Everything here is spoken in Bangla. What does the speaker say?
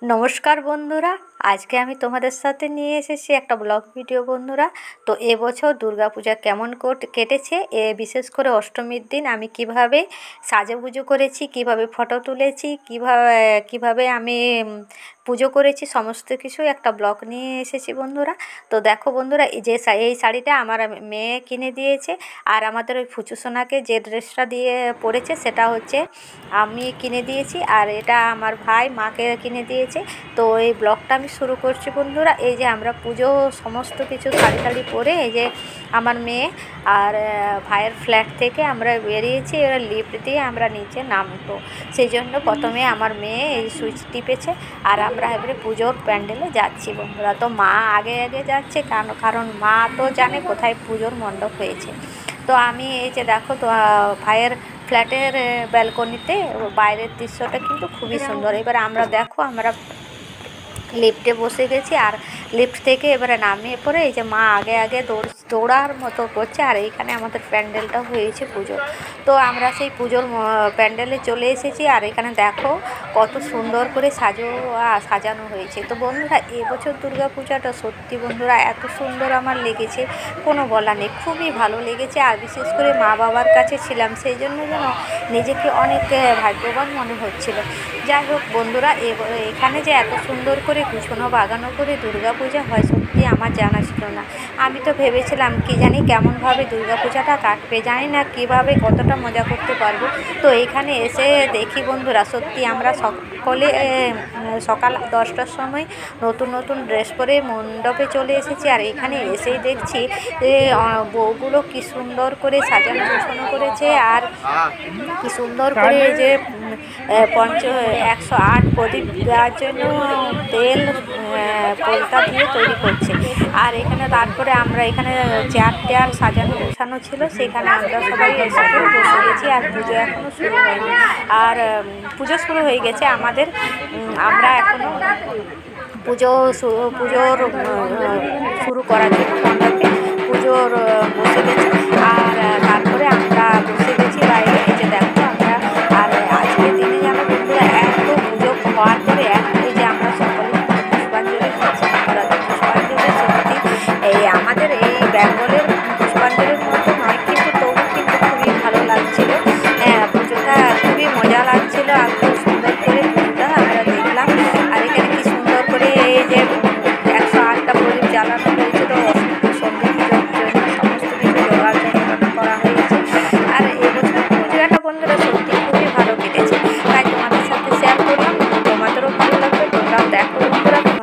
नमस्कार बंधुरा आज के आमी तुम्हारे साथे निये एसेछि एक ब्लग भिडियो बंधुरा। तो এবছর দুর্গাপূজা কেমন কেটেছে বিশেষ করে অষ্টমীর দিন আমি কিভাবে সাজুগুজু করেছি, কিভাবে ফটো তুলেছি, কিভাবে আমি পুজো করেছি সমস্ত কিছু একটা ব্লগ নিয়ে এসেছি বন্ধুরা। তো দেখো বন্ধুরা এই শাড়িটা আমার মেয়ে কিনে দিয়েছে, আর আমাদের ওই ফুচুসোনাকে যে ড্রেসটা দিয়ে পরেছে সেটা হচ্ছে আমি কিনে দিয়েছি, আর এটা আমার ভাই মাকে কিনে দিয়েছে। তো এই ব্লগটা আমি শুরু করছি বন্ধুরা। এই যে আমরা পুজো সমস্ত কিছু শাড়ি টাড়ি পরে এই যে আমার মেয়ে আর ভাইয়ের ফ্ল্যাট থেকে আমরা বেরিয়েছি, এবার লিফট দিয়ে আমরা নিচে নামবো। সেই জন্য প্রথমে আমার মেয়ে এই সুইচ টিপেছে আর আমরা এবারে পুজোর প্যান্ডেলে যাচ্ছি বন্ধুরা। তো মা আগে আগে যাচ্ছে কারণ মা তো জানে কোথায় পুজোর মণ্ডপ হয়েছে। তো আমি এই যে দেখো তো ভাইয়ের ফ্ল্যাটের ব্যালকনিতে বাইরের দৃশ্যটা কিন্তু খুবই সুন্দর। এবার আমরা দেখো আমরা লিফটে বসে গেছি, আর লিফট থেকে এবারে নামিয়ে পড়ে এই যে মা আগে আগে দৌড়ার মতো করছে, আর এইখানে আমাদের প্যান্ডেলটা হয়েছে পুজোর। তো আমরা সেই পুজোর প্যান্ডেলে চলে এসেছি, আর এখানে দেখো কত সুন্দর করে সাজানো হয়েছে। তো বন্ধুরা এবছর দুর্গাপূজাটা সত্যি বন্ধুরা এত সুন্দর আমার লেগেছে কোনো বলা নেই, খুবই ভালো লেগেছে। আর বিশেষ করে মা বাবার কাছে ছিলাম সেই জন্য যেন নিজেকে অনেক ভাগ্যবান মনে হচ্ছিল। যাই হোক বন্ধুরা এখানে যে এত সুন্দর করে গুছানো বাগানো করে দুর্গাপূজা হয় সত্যি আমার জানা ছিল না। আমি তো ভেবেছিলাম কি জানি কেমনভাবে দুর্গাপূজাটা কাটবে, জানি না কীভাবে কতটা মজা করতে পারবো। তো এখানে এসে দেখি বন্ধুরা সত্যি আমরা সকলে সকাল 10টার সময় নতুন নতুন ড্রেস পরে মণ্ডপে চলে এসেছি, আর এখানে এসেই দেখছি বউগুলো কি সুন্দর করে সাজানো গোছানো করেছে, আর কি সুন্দর করে যে 108 প্রদীপ দেওয়ার জন্য তেল পোলতা দিয়ে তৈরি করছে। আর এখানে তারপরে আমরা এখানে চেয়ার সাজানো গোছানো ছিল, সেখানে আমরা সবাই এসে বসে গেছি। আর পুজো এখনও শুরু হয়নি, আর পুজো শুরু হয়ে গেছে আমাদের, আমরা এখনও পুজোর শুরু করার জন্য মণ্ডপে পুজোর বসে গেছি। আর তারপরে আমরা বসে গেছি বাইরে এই যে দেখো আমরা। আর আজকের দিনে যেন বন্ধুরা এত পুজো হওয়ার পরে এই যে আমরা সকলে পুষ্পাঞ্জলি দিচ্ছি, পুষ্পাঞ্জলি সত্যি এই আমাদের এই বেঙ্গলের পুষ্পাঞ্জলির মতো নয়, কিন্তু তবু কিন্তু খুবই ভালো লাগছিল। পুজোটা খুবই মজা লাগছিল, আর খুব সুন্দর করে পুজোটা আমরা দেখলাম। আর এখানে কি সুন্দর করে এই যে 108টা প্রদীপ জ্বালানো হয়েছিল সন্ধে পুজোর জন্য, সমস্ত কিছু জোগাড় করা হয়েছে। আর এবছর পুজোটা বন্ধুরা সত্যি খুবই ভালো কেটেছে, তাই তোমাদের সাথে শেয়ার করলাম। তোমাদেরও ভালো লাগবে, তোমরাও দেখো বন্ধুরা।